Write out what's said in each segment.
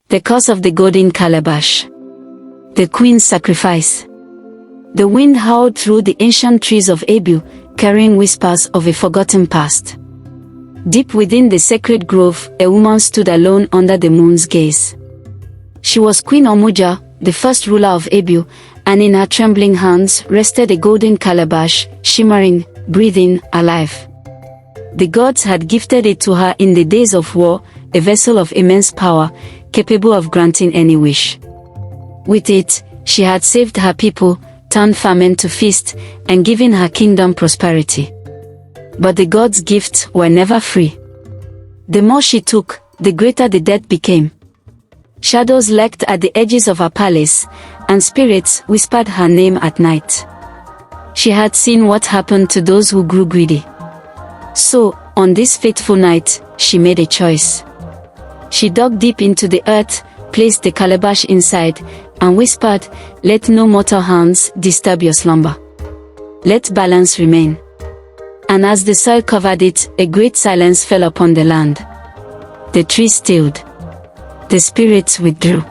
The curse of the Golden Calabash. The Queen's Sacrifice. The wind howled through the ancient trees of Abu, carrying whispers of a forgotten past. Deep within the sacred grove, a woman stood alone under the moon's gaze. She was Queen Omuja, the first ruler of Abu, and in her trembling hands rested a golden calabash, shimmering, breathing, alive. The gods had gifted it to her in the days of war, a vessel of immense power, capable of granting any wish. With it, she had saved her people, turned famine to feast, and given her kingdom prosperity. But the gods' gifts were never free. The more she took, the greater the debt became. Shadows lurked at the edges of her palace, and spirits whispered her name at night. She had seen what happened to those who grew greedy. So, on this fateful night, she made a choice. She dug deep into the earth, placed the calabash inside, and whispered, "Let no mortal hands disturb your slumber. Let balance remain." And as the soil covered it, a great silence fell upon the land. The trees stilled. The spirits withdrew.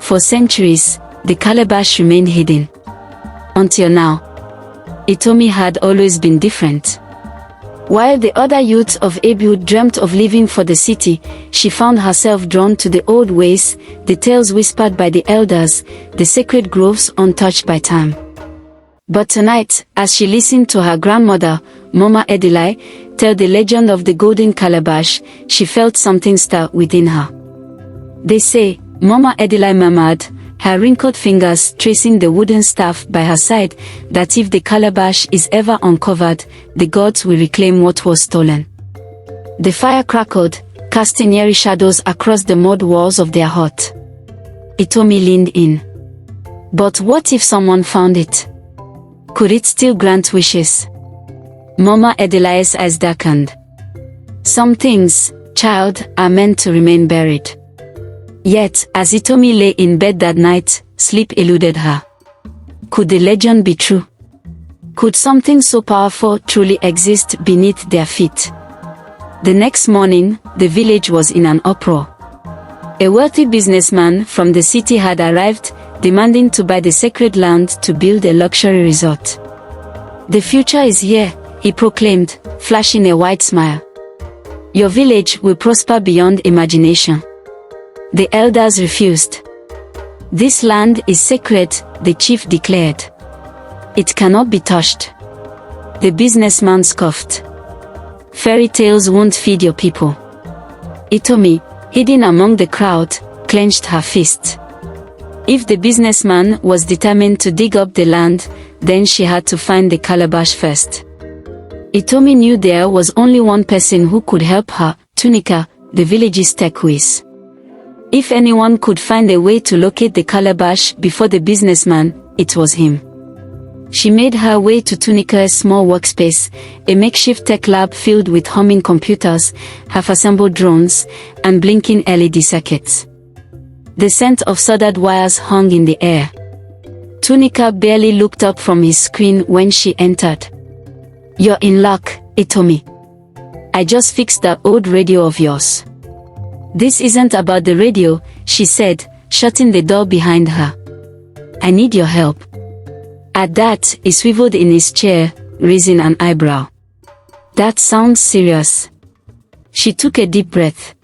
For centuries, the calabash remained hidden. Until now. Itomi had always been different. While the other youths of Abu dreamt of leaving for the city, she found herself drawn to the old ways, the tales whispered by the elders, the sacred groves untouched by time. But tonight, as she listened to her grandmother, Mama Edilai, tell the legend of the Golden Calabash, she felt something stir within her. They say, Mama Edilai murmured, her wrinkled fingers tracing the wooden staff by her side, that if the calabash is ever uncovered, the gods will reclaim what was stolen. The fire crackled, casting eerie shadows across the mud walls of their hut. Itomi leaned in. But what if someone found it? Could it still grant wishes? Mama Edilai's eyes darkened. Some things, child, are meant to remain buried. Yet, as Itomi lay in bed that night, sleep eluded her. Could the legend be true? Could something so powerful truly exist beneath their feet? The next morning, the village was in an uproar. A wealthy businessman from the city had arrived, demanding to buy the sacred land to build a luxury resort. "The future is here," he proclaimed, flashing a wide smile. "Your village will prosper beyond imagination." The elders refused. "This land is sacred," the chief declared. "It cannot be touched." The businessman scoffed. "Fairy tales won't feed your people." Itomi, hidden among the crowd, clenched her fist. If the businessman was determined to dig up the land, then she had to find the calabash first. Itomi knew there was only one person who could help her, Tunika, the village's tech whiz. If anyone could find a way to locate the calabash before the businessman, it was him. She made her way to Tunika's small workspace, a makeshift tech lab filled with humming computers, half-assembled drones, and blinking LED circuits. The scent of soldered wires hung in the air. Tunika barely looked up from his screen when she entered. "You're in luck, Itomi. I just fixed that old radio of yours." "This isn't about the radio," she said, shutting the door behind her. "I need your help." At that, he swiveled in his chair, raising an eyebrow. "That sounds serious." She took a deep breath.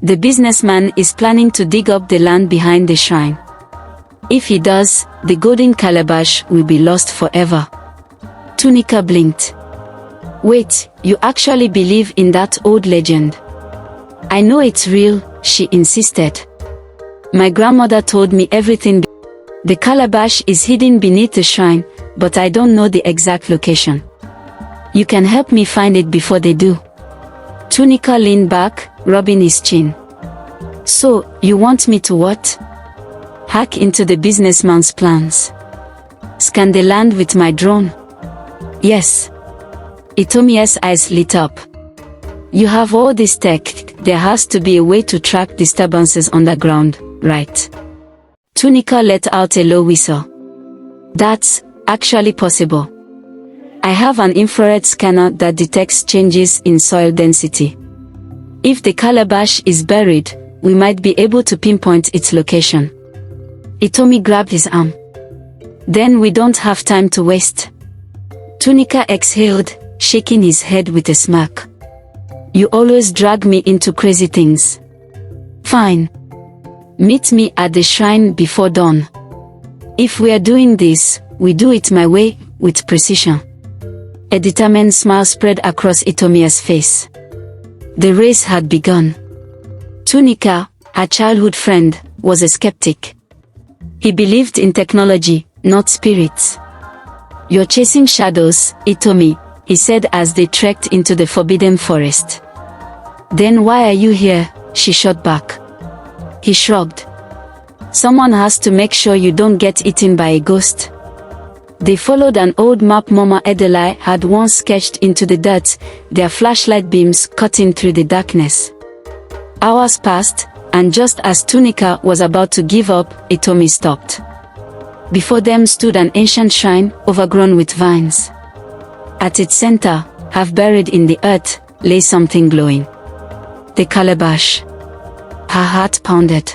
"The businessman is planning to dig up the land behind the shrine. If he does, the Golden Calabash will be lost forever." Tunika blinked. "Wait, you actually believe in that old legend?" "I know it's real," she insisted. "My grandmother told me everything. The calabash is hidden beneath the shrine, but I don't know the exact location. You can help me find it before they do." Tunika leaned back, rubbing his chin. "So, you want me to what?" "Hack into the businessman's plans. Scan the land with my drone." "Yes." Itomi's eyes lit up. "You have all this tech, there has to be a way to track disturbances underground, right?" Tunika let out a low whistle. "That's actually possible. I have an infrared scanner that detects changes in soil density. If the calabash is buried, we might be able to pinpoint its location. Itomi grabbed his arm. Then we don't have time to waste. Tunika exhaled, shaking his head with a smirk. You always drag me into crazy things. Fine. Meet me at the shrine before dawn. If we are doing this, we do it my way, with precision. A determined smile spread across Itomi's face. The race had begun. Tunika, her childhood friend, was a skeptic. He believed in technology, not spirits. You're chasing shadows, Itomi, he said as they trekked into the forbidden forest. Then why are you here? She shot back. He shrugged. Someone has to make sure you don't get eaten by a ghost. They followed an old map Mama Edelai had once sketched into the dirt, their flashlight beams cutting through the darkness. Hours passed, and just as Tunika was about to give up, Itomi stopped. Before them stood an ancient shrine, overgrown with vines. At its center, half buried in the earth, lay something glowing. The calabash. Her heart pounded.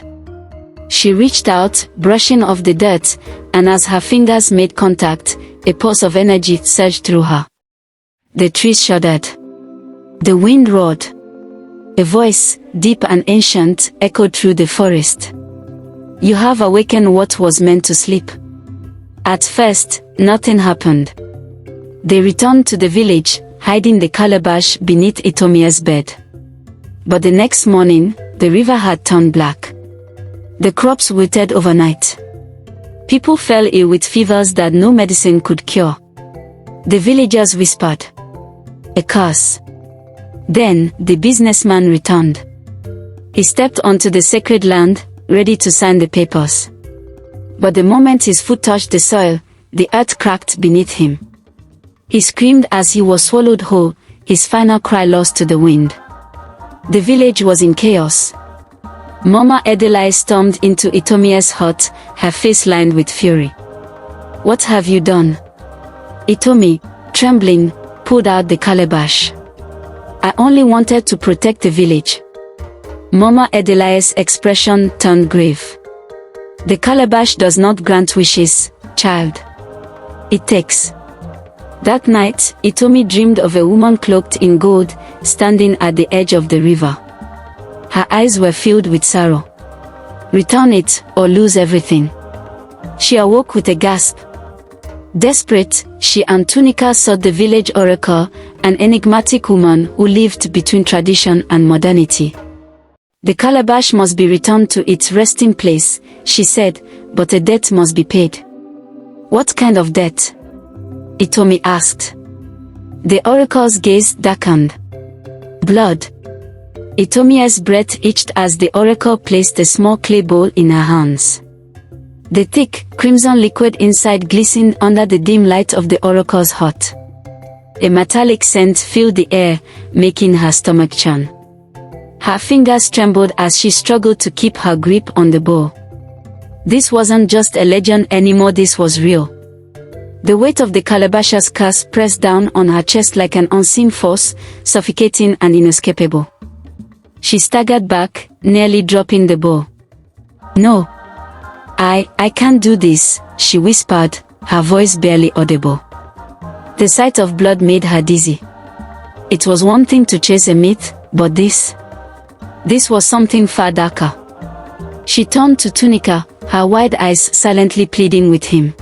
She reached out, brushing off the dirt, and as her fingers made contact, a pulse of energy surged through her. The trees shuddered. The wind roared. A voice, deep and ancient, echoed through the forest. You have awakened what was meant to sleep. At first, nothing happened. They returned to the village, hiding the calabash beneath Itomi's bed. But the next morning, the river had turned black. The crops wilted overnight. People fell ill with fevers that no medicine could cure. The villagers whispered. A curse. Then, the businessman returned. He stepped onto the sacred land, ready to sign the papers. But the moment his foot touched the soil, the earth cracked beneath him. He screamed as he was swallowed whole, his final cry lost to the wind. The village was in chaos. Mama Edelai stormed into Itomi's hut, her face lined with fury. What have you done? Itomi, trembling, pulled out the calabash. I only wanted to protect the village. Mama Edelai's expression turned grave. The calabash does not grant wishes, child. It takes. That night, Itomi dreamed of a woman cloaked in gold, standing at the edge of the river. Her eyes were filled with sorrow. Return it, or lose everything. She awoke with a gasp. Desperate, she and Tunika sought the village oracle, an enigmatic woman who lived between tradition and modernity. The calabash must be returned to its resting place, she said, but a debt must be paid. What kind of debt? Itomi asked. The oracle's gaze darkened. Blood. Itomi's breath itched as the oracle placed a small clay bowl in her hands. The thick, crimson liquid inside glistened under the dim light of the oracle's hut. A metallic scent filled the air, making her stomach churn. Her fingers trembled as she struggled to keep her grip on the bowl. This wasn't just a legend anymore, this was real. The weight of the calabash's curse pressed down on her chest like an unseen force, suffocating and inescapable. She staggered back, nearly dropping the bowl. No. I can't do this, she whispered, her voice barely audible. The sight of blood made her dizzy. It was one thing to chase a myth, but this was something far darker. She turned to Tunika, her wide eyes silently pleading with him.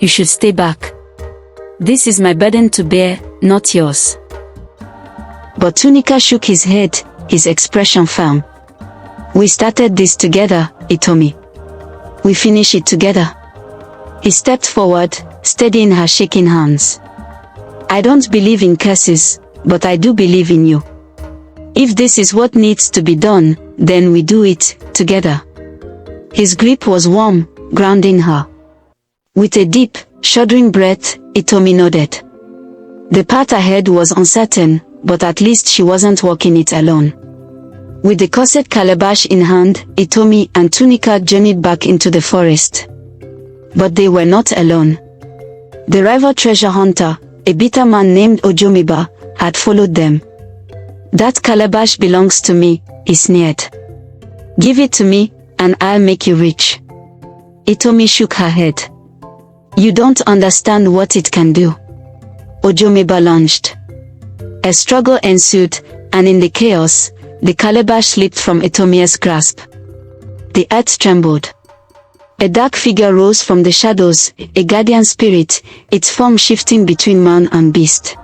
You should stay back. This is my burden to bear, not yours. But Tunika shook his head, his expression firm. We started this together, Itomi. We finish it together. He stepped forward, steadying her shaking hands. I don't believe in curses, but I do believe in you. If this is what needs to be done, then we do it, together. His grip was warm, grounding her. With a deep, shuddering breath, Itomi nodded. The path ahead was uncertain, but at least she wasn't walking it alone. With the cursed calabash in hand, Itomi and Tunika journeyed back into the forest. But they were not alone. The rival treasure hunter, a bitter man named Ojomiba, had followed them. That calabash belongs to me, he sneered. Give it to me, and I'll make you rich. Itomi shook her head. You don't understand what it can do. Ojomeba lunged. A struggle ensued, and in the chaos, the calabash slipped from Itomi's grasp. The earth trembled. A dark figure rose from the shadows, a guardian spirit, its form shifting between man and beast.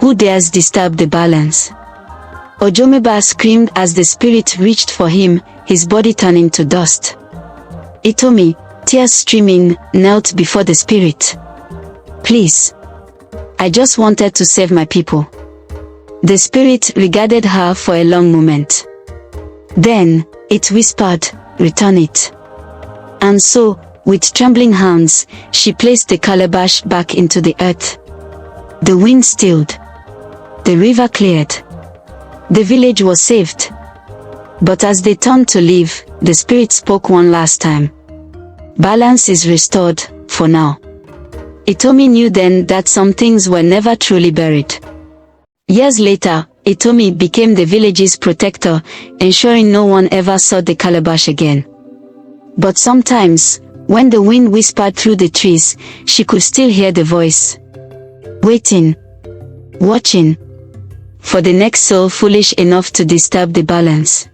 Who dares disturb the balance? Ojomeba screamed as the spirit reached for him, his body turning to dust. Itomi, tears streaming, knelt before the spirit. Please. I just wanted to save my people. The spirit regarded her for a long moment. Then, it whispered, return it. And so, with trembling hands, she placed the calabash back into the earth. The wind stilled. The river cleared. The village was saved. But as they turned to leave, the spirit spoke one last time. Balance is restored, for now. Itomi knew then that some things were never truly buried. Years later, Itomi became the village's protector, ensuring no one ever saw the calabash again. But sometimes, when the wind whispered through the trees, she could still hear the voice. Waiting. Watching. For the next soul foolish enough to disturb the balance.